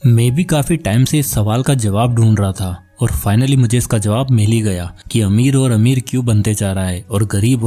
मैं भी काफी टाइम से इस सवाल का जवाब ढूंढ रहा था और फाइनली मुझे इसका जवाब मिल ही गया कि अमीर और अमीर क्यों बनते जा रहा है और गरीब।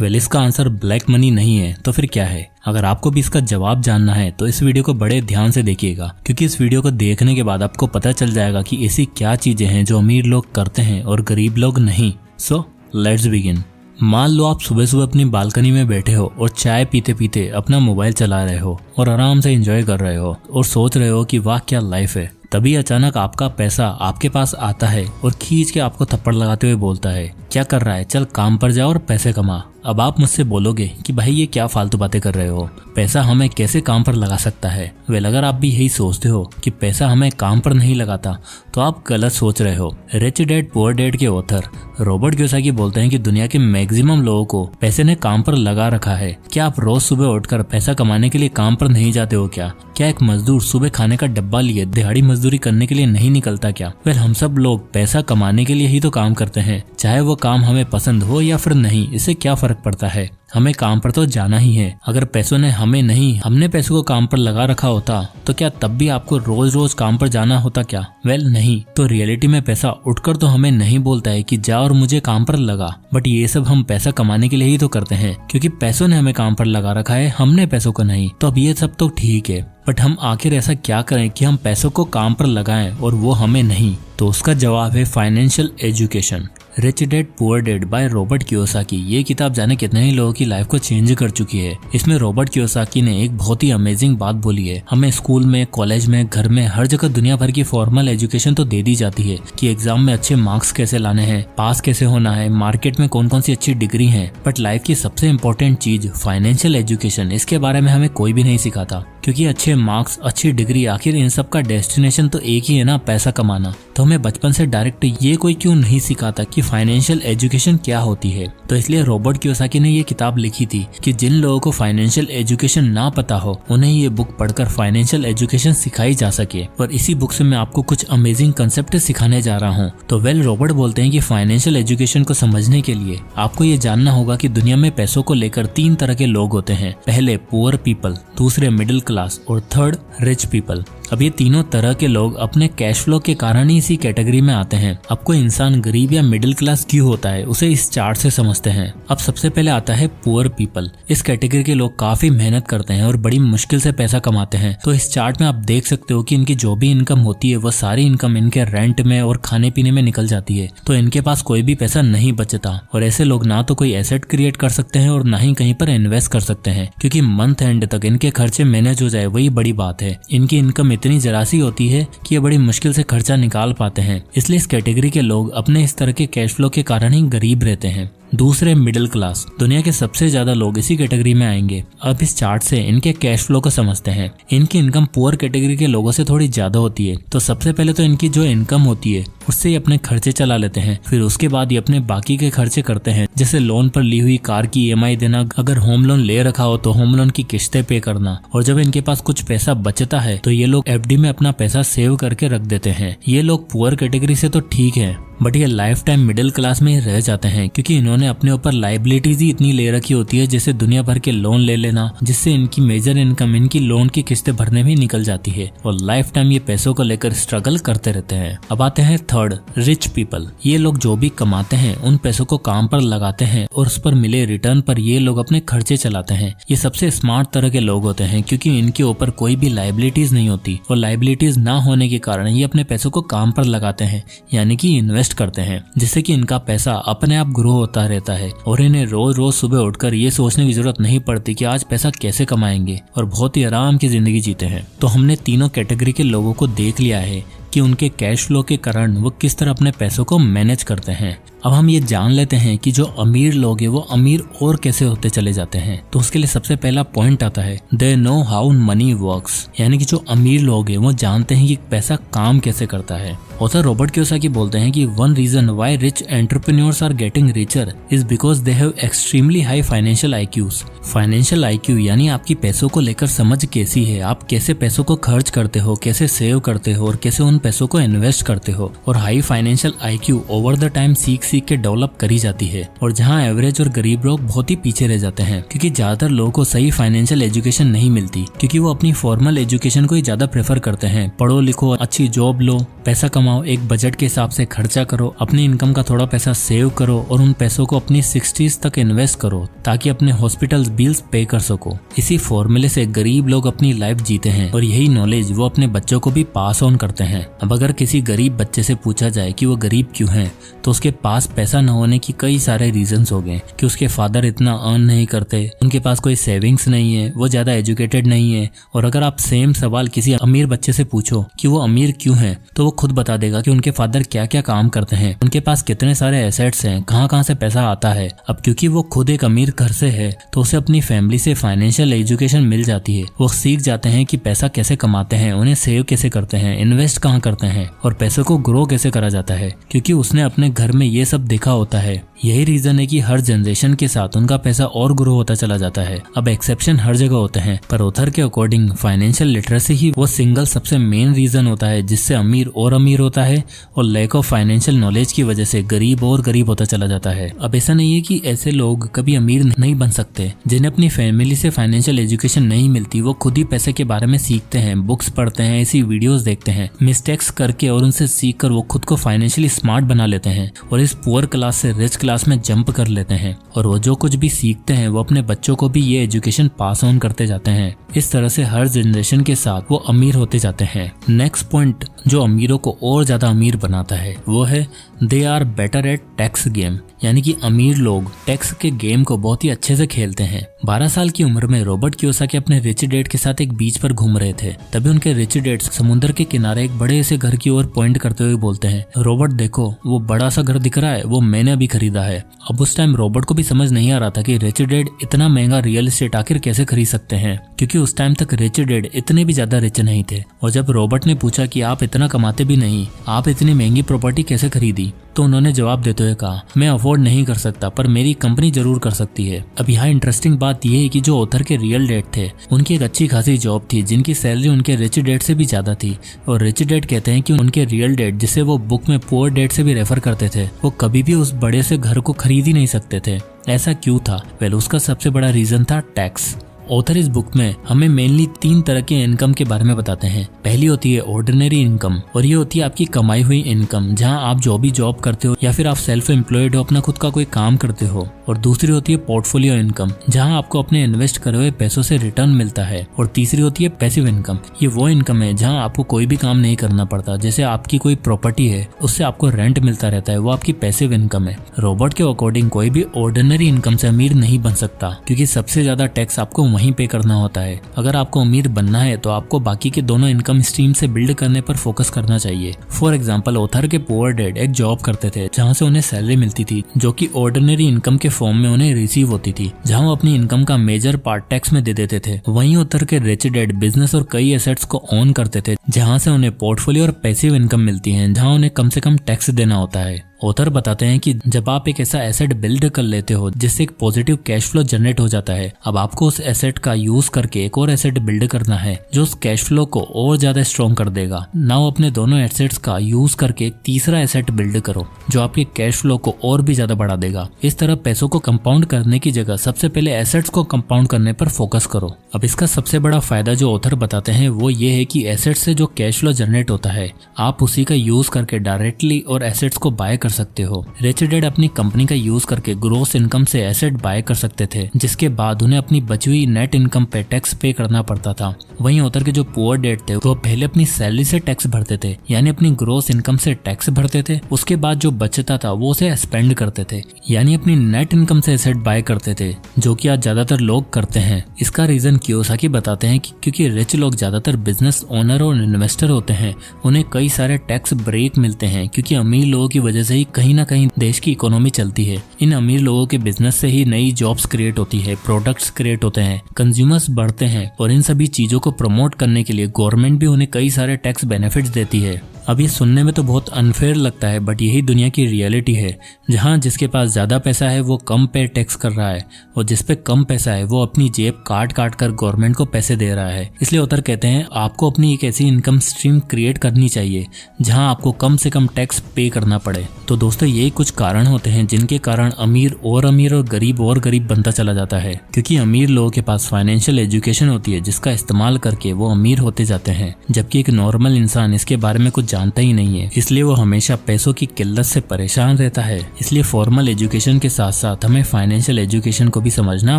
वेल, इसका आंसर ब्लैक मनी नहीं है तो फिर क्या है? अगर आपको भी इसका जवाब जानना है तो इस वीडियो को बड़े ध्यान से देखिएगा, क्योंकि इस वीडियो को देखने के बाद आपको पता चल जाएगा कि ऐसी क्या चीजें हैं जो अमीर लोग करते हैं और गरीब लोग नहीं। So let's begin. मान लो आप सुबह सुबह अपनी बालकनी में बैठे हो और चाय पीते पीते अपना मोबाइल चला रहे हो और आराम से एंजॉय कर रहे हो और सोच रहे हो कि वाह क्या लाइफ है। तभी अचानक आपका पैसा आपके पास आता है और खींच के आपको थप्पड़ लगाते हुए बोलता है, क्या कर रहा है, चल काम पर जा और पैसे कमा। अब आप मुझसे बोलोगे कि भाई ये क्या फालतू बातें कर रहे हो, पैसा हमें कैसे काम पर लगा सकता है। वेल, अगर आप भी यही सोचते हो कि पैसा हमें काम पर नहीं लगाता तो आप गलत सोच रहे हो। रिच डैड पुअर डैड के ऑथर रॉबर्ट कियोसाकी बोलते हैं कि दुनिया के मैक्सिमम लोगों को पैसे ने काम पर लगा रखा है। क्या आप रोज सुबह उठकर पैसा कमाने के लिए काम पर नहीं जाते हो क्या एक मजदूर सुबह खाने का डब्बा लिए दिहाड़ी मजदूरी करने के लिए नहीं निकलता क्या? वेल, हम सब लोग पैसा कमाने के लिए ही तो काम करते हैं, चाहे वो काम हमें पसंद हो या फिर नहीं, इससे क्या फर्क पड़ता है। हमें काम पर तो जाना ही है। अगर पैसों ने हमें नहीं, हमने पैसों को काम पर लगा रखा होता तो क्या तब भी आपको रोज रोज काम पर जाना होता क्या? वेल, नहीं। तो रियलिटी में पैसा उठकर तो हमें नहीं बोलता है कि जा और मुझे काम पर लगा, बट ये सब हम पैसा कमाने के लिए ही तो करते हैं, क्योंकि पैसों ने हमें काम पर लगा रखा है, हमने पैसों को नहीं। तो अब ये सब तो ठीक है, बट हम आखिर ऐसा क्या करें कि हम पैसों को काम पर लगाएं और वो हमें नहीं? तो उसका जवाब है financial education. Rich dad poor dad by Robert Kiyosaki. ये किताब जाने कितने ही लोगों की लाइफ को चेंज कर चुकी है। इसमें रॉबर्ट कियोसाकी ने एक बहुत ही अमेजिंग बात बोली है। हमें स्कूल में, कॉलेज में, घर में, हर जगह दुनिया भर की फॉर्मल एजुकेशन तो दे दी जाती है कि एग्जाम में अच्छे मार्क्स कैसे लाने हैं, पास कैसे होना है, मार्केट में कौन कौन सी अच्छी डिग्री है, बट लाइफ की सबसे इम्पोर्टेंट चीज फाइनेंशियल एजुकेशन, इसके बारे में हमें कोई भी नहीं सिखाता। क्योंकि अच्छे मार्क्स, अच्छी डिग्री, आखिर इन सब का डेस्टिनेशन तो एक ही है ना, पैसा कमाना। तो हमें बचपन से डायरेक्ट ये कोई क्यों नहीं सिखाता कि फाइनेंशियल एजुकेशन क्या होती है? तो इसलिए रॉबर्ट कियोसाकी ने ये किताब लिखी थी कि जिन लोगों को फाइनेंशियल एजुकेशन ना पता हो उन्हें ये बुक पढ़कर फाइनेंशियल एजुकेशन सिखाई जा सके। और इसी बुक से मैं आपको कुछ अमेजिंग कंसेप्ट सिखाने जा रहा हूँ। तो वेल, रॉबर्ट बोलते हैं कि फाइनेंशियल एजुकेशन को समझने के लिए आपको ये जानना होगा कि दुनिया में पैसों को लेकर 3 तरह के लोग होते हैं। पहले पुअर पीपल, दूसरे मिडिल क्लास और थर्ड रिच पीपल। अब ये तीनों तरह के लोग अपने कैश फ्लो के कारण ही इसी कैटेगरी में आते हैं। अब कोई इंसान गरीब या मिडिल क्लास क्यों होता है उसे इस चार्ट से समझते हैं। अब सबसे पहले आता है पुअर पीपल। इस कैटेगरी के लोग काफी मेहनत करते हैं और बड़ी मुश्किल से पैसा कमाते हैं। तो इस चार्ट में आप देख सकते हो कि इनकी जो भी इनकम होती है वो सारी इनकम इनके रेंट में और खाने पीने में निकल जाती है। तो इनके पास कोई भी पैसा नहीं बचता और ऐसे लोग ना तो कोई एसेट क्रिएट कर सकते हैं और ना ही कहीं पर इन्वेस्ट कर सकते हैं, क्योंकि मंथ एंड तक इनके खर्चे मैनेज हो जाए वही बड़ी बात है। इनकी इनकम इतनी जरा सी होती है कि ये बड़ी मुश्किल से खर्चा निकाल पाते हैं। इसलिए इस कैटेगरी के लोग अपने इस तरह के कैश फ्लो के कारण ही गरीब रहते हैं। दूसरे मिडिल क्लास। दुनिया के सबसे ज्यादा लोग इसी कैटेगरी में आएंगे। अब इस चार्ट से इनके कैश फ्लो को समझते हैं। इनकी इनकम पुअर कैटेगरी के लोगों से थोड़ी ज्यादा होती है। तो सबसे पहले तो इनकी जो इनकम होती है उससे ही अपने खर्चे चला लेते हैं, फिर उसके बाद ये अपने बाकी के खर्चे करते हैं, जैसे लोन पर ली हुई कार की EMI देना, अगर होम लोन ले रखा हो तो होम लोन की किस्तें पे करना। और जब इनके पास कुछ पैसा बचता है तो ये लोग FD में अपना पैसा सेव करके रख देते हैं। ये लोग पुअर कैटेगरी से तो ठीक है, बट ये लाइफ टाइम मिडिल क्लास में ही रह जाते हैं, क्योंकि इन्होंने अपने ऊपर लाइबिलिटीज ही इतनी ले रखी होती है, जैसे दुनिया भर के लोन ले लेना, जिससे इनकी मेजर इनकम इनकी लोन की किस्तें भरने में निकल जाती है और लाइफ टाइम ये पैसों को लेकर स्ट्रगल करते रहते हैं। अब आते हैं थर्ड रिच पीपल। ये लोग जो भी कमाते हैं उन पैसों को काम पर लगाते हैं और उस पर मिले रिटर्न पर ये लोग अपने खर्चे चलाते हैं। ये सबसे स्मार्ट तरह के लोग होते हैं, क्योंकि इनके ऊपर कोई भी लाइबिलिटीज नहीं होती और लाइबिलिटीज ना होने के कारण ये अपने पैसों को काम पर लगाते हैं, यानी कि इन्वेस्ट करते हैं, जिससे कि इनका पैसा अपने आप ग्रो होता रहता है और इन्हें रोज रोज सुबह उठकर ये सोचने की जरूरत नहीं पड़ती कि आज पैसा कैसे कमाएंगे, और बहुत ही आराम की जिंदगी जीते हैं। तो हमने तीनों कैटेगरी के लोगों को देख लिया है कि उनके कैश फ्लो के कारण वो किस तरह अपने पैसों को मैनेज करते हैं। अब हम ये जान लेते हैं कि जो अमीर लोग हैं वो अमीर और कैसे होते चले जाते हैं। तो उसके लिए सबसे पहला पॉइंट आता है they know how many works, यानी कि जो अमीर लोग हैं वो जानते हैं कि पैसा काम कैसे करता है। ऑथर रॉबर्ट कियोसाकी बोलते हैं कि one reason why rich entrepreneurs are getting richer is because they have extremely high financial IQs. Financial IQ यानी आपकी पैसों को लेकर समझ कैसी है, आप कैसे पैसों को खर्च करते हो, कैसे सेव करते हो और कैसे उन पैसों को इन्वेस्ट करते हो। और high financial IQ over the time सीख के डेवलप करी जाती है। और जहाँ एवरेज और गरीब लोग बहुत ही पीछे रह जाते हैं, क्योंकि ज्यादातर लोगों को सही फाइनेंशियल एजुकेशन नहीं मिलती, क्योंकि वो अपनी फॉर्मल एजुकेशन को ही ज्यादा प्रेफर करते हैं। पढ़ो लिखो, अच्छी जॉब लो, पैसा कमाओ, एक बजट के हिसाब से खर्चा करो, अपनी इनकम का थोड़ा पैसा सेव करो और उन पैसों को अपनी 60s तक इन्वेस्ट करो ताकि अपने हॉस्पिटल बिल्स पे कर सको। इसी फॉर्मूले से गरीब लोग अपनी लाइफ जीते हैं और यही नॉलेज वो अपने बच्चों को भी पास ऑन करते हैं। अब अगर किसी गरीब बच्चे से पूछा जाए कि वो गरीब क्यों है, तो उसके पास पैसा न होने की कई सारे रीजंस हो गए कि उसके फादर इतना अर्न नहीं करते, उनके पास कोई सेविंग्स नहीं है, वो ज्यादा एजुकेटेड नहीं है। और अगर आप सेम सवाल किसी अमीर बच्चे से पूछो कि वो अमीर क्यों है, तो वो खुद बता देगा कि उनके फादर क्या क्या काम करते हैं, उनके पास कितने सारे एसेट्स हैं, कहाँ से पैसा आता है। अब क्योंकि वो खुद एक अमीर घर से है तो उसे अपनी फैमिली से फाइनेंशियल एजुकेशन मिल जाती है। वो सीख जाते हैं कि पैसा कैसे कमाते हैं, उन्हें सेव कैसे करते हैं, इन्वेस्ट कहाँ करते हैं और पैसों को ग्रो कैसे करा जाता है, क्योंकि उसने अपने घर में ये सब देखा होता है। यही रीजन है कि हर जनरेशन के साथ उनका पैसा और ग्रो होता चला जाता है। अब एक्सेप्शन हर जगह होते हैं, पर ऑथर के अकॉर्डिंग फाइनेंशियल लिटरेसी ही वो सिंगल सबसे मेन रीजन होता है जिससे अमीर और अमीर होता है और लैक ऑफ फाइनेंशियल नॉलेज की वजह से गरीब और गरीब होता चला जाता है। अब ऐसा नहीं है कि ऐसे लोग कभी अमीर नहीं बन सकते। जिन्हें अपनी फैमिली से फाइनेंशियल एजुकेशन नहीं मिलती, वो खुद ही पैसे के बारे में सीखते हैं, बुक्स पढ़ते हैं, ऐसी वीडियोस देखते हैं, मिस्टेक्स करके और उनसे सीख कर वो खुद को फाइनेंशियली स्मार्ट बना लेते हैं और इस पुअर क्लास से रिच क्लास में जंप कर लेते हैं। और वो जो कुछ भी सीखते हैं वो अपने बच्चों को भी ये एजुकेशन पास ऑन करते जाते हैं। इस तरह से हर जनरेशन के साथ वो अमीर होते जाते हैं। नेक्स्ट पॉइंट जो अमीरों को और ज्यादा अमीर बनाता है वो है they are better at tax game, यानी कि अमीर लोग टैक्स के गेम को बहुत ही अच्छे से खेलते हैं। 12 साल की उम्र में रॉबर्ट कियोसाकी अपने रिच डैड के साथ एक बीच पर घूम रहे थे। तभी उनके रिच डैड समुद्र के किनारे एक बड़े से घर की ओर पॉइंट करते हुए बोलते हैं, रॉबर्ट देखो वो बड़ा सा घर दिख रहा है, वो मैंने अभी खरीदा है। अब उस टाइम रॉबर्ट को भी समझ नहीं आ रहा था कि रिच डैड इतना महंगा रियल एस्टेट आखिर कैसे खरीद सकते हैं, क्योंकि उस टाइम तक रिच डैड इतने भी ज्यादा रिच नहीं थे। और जब रॉबर्ट ने पूछा कि आप इतना कमाते भी नहीं, आप इतनी महंगी प्रॉपर्टी कैसे खरीदी, तो उन्होंने जवाब देते हुए कहा, मैं अफोर्ड नहीं कर सकता पर मेरी कंपनी जरूर कर सकती है। अब यहाँ इंटरेस्टिंग बात यह है कि जो ऑथर के रियल डैड थे उनकी एक अच्छी खासी जॉब थी जिनकी सैलरी उनके रिच डैड से भी ज्यादा थी। और रिच डैड कहते हैं कि उनके रियल डैड, जिसे वो बुक में पुअर डैड से भी रेफर करते थे, वो कभी भी उस बड़े से घर को खरीद ही नहीं सकते थे। ऐसा क्यों था? वेल, उसका सबसे बड़ा रीजन था टैक्स। ऑथर इस बुक में हमें मेनली 3 तरह के इनकम के बारे में बताते हैं। पहली होती है ऑर्डिनरी इनकम, और ये होती है आपकी कमाई हुई इनकम, जहां आप जो भी जॉब करते हो या फिर आप सेल्फ एम्प्लॉयड हो, अपना खुद का कोई काम करते हो। और दूसरी होती है पोर्टफोलियो इनकम, जहां आपको अपने इन्वेस्ट करे हुए पैसों से रिटर्न मिलता है। और तीसरी होती है पैसिव इनकम। ये वो इनकम है जहां आपको कोई भी काम नहीं करना पड़ता, जैसे आपकी कोई प्रॉपर्टी है उससे आपको रेंट मिलता रहता है, वो आपकी पैसिव इनकम है। रॉबर्ट के अकॉर्डिंग कोई भी ऑर्डिनरी इनकम से अमीर नहीं बन सकता, क्योंकि सबसे ज्यादा टैक्स आपको वहीं पे करना होता है। अगर आपको अमीर बनना है तो आपको बाकी के दोनों इनकम स्ट्रीम से बिल्ड करने पर फोकस करना चाहिए। फॉर एग्जांपल, ऑथर के पुअर डैड एक जॉब करते थे जहां से उन्हें सैलरी मिलती थी, जो कि ऑर्डिनरी इनकम के फॉर्म में उन्हें रिसीव होती थी, जहां वो अपनी इनकम का मेजर पार्ट टैक्स में दे देते थे। वहीं ऑथर के रिच डैड बिजनेस और कई एसेट्स को ओन करते थे, जहां से उन्हें पोर्टफोलियो और पैसिव इनकम मिलती है, जहां उन्हें कम से कम टैक्स देना होता है। ऑथर बताते हैं कि जब आप एक ऐसा एसेट बिल्ड कर लेते हो जिससे एक पॉजिटिव कैश फ्लो जनरेट हो जाता है, अब आपको उस एसेट का यूज करके एक और एसेट बिल्ड करना है जो उस कैश फ्लो को और ज्यादा स्ट्रॉन्ग कर देगा। नाउ अपने दोनों एसेट्स का यूज करके एक तीसरा एसेट बिल्ड करो जो आपके कैश फ्लो को और भी ज्यादा बढ़ा देगा। इस तरह पैसों को कंपाउंड करने की जगह सबसे पहले एसेट्स को कंपाउंड करने पर फोकस करो। अब इसका सबसे बड़ा फायदा जो ऑथर बताते हैं वो ये है कि एसेट से जो कैश फ्लो जनरेट होता है आप उसी का यूज करके डायरेक्टली और एसेट्स को बाय कर सकते हो। रिच डैड अपनी कंपनी का यूज करके ग्रोस इनकम से एसेट बाय कर सकते थे, जिसके बाद उन्हें अपनी बची हुई नेट इनकम पे टैक्स पे करना पड़ता था। वहीं ऑथर के जो पुअर डैड थे वो पहले अपनी सैलरी से टैक्स भरते थे, यानी अपनी ग्रोस इनकम से टैक्स भरते थे, उसके बाद जो बचता था वो उसे स्पेंड करते थे, यानी अपनी नेट इनकम से एसेट बाय करते थे, जो कि आज ज्यादातर लोग करते हैं। इसका रीजन कियोसाकी बताते हैं कि क्योंकि रिच लोग ज्यादातर बिजनेस ओनर और इन्वेस्टर होते हैं, उन्हें कई सारे टैक्स ब्रेक मिलते हैं, क्योंकि अमीर लोगों की वजह से ही कहीं ना कहीं देश की इकोनॉमी चलती है। इन अमीर लोगों के बिजनेस से ही नई जॉब्स क्रिएट होती है, प्रोडक्ट्स क्रिएट होते हैं, कंज्यूमर्स बढ़ते हैं, और इन सभी चीजों को प्रमोट करने के लिए गवर्नमेंट भी उन्हें कई सारे टैक्स बेनिफिट्स देती है। अब ये सुनने में तो बहुत अनफेयर लगता है, बट यही दुनिया की रियलिटी है, जहाँ जिसके पास ज्यादा पैसा है वो कम पे टैक्स कर रहा है और जिस पे कम पैसा है वो अपनी जेब काट काट कर गवर्नमेंट को पैसे दे रहा है। इसलिए ऑथर कहते हैं आपको अपनी एक ऐसी इनकम स्ट्रीम क्रिएट करनी चाहिए जहाँ आपको कम से कम टैक्स पे करना पड़े। तो दोस्तों यही कुछ कारण होते हैं जिनके कारण अमीर और गरीब और गरीब बनता चला जाता है, क्योंकि अमीर लोगों के पास फाइनेंशियल एजुकेशन होती है जिसका इस्तेमाल करके वो अमीर होते जाते हैं, जबकि एक नॉर्मल इंसान इसके बारे में कुछ जानता ही नहीं है, इसलिए वो हमेशा पैसों की किल्लत से परेशान रहता है। इसलिए फॉर्मल एजुकेशन के साथ साथ हमें फाइनेंशियल एजुकेशन को भी समझना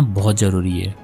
बहुत जरूरी है।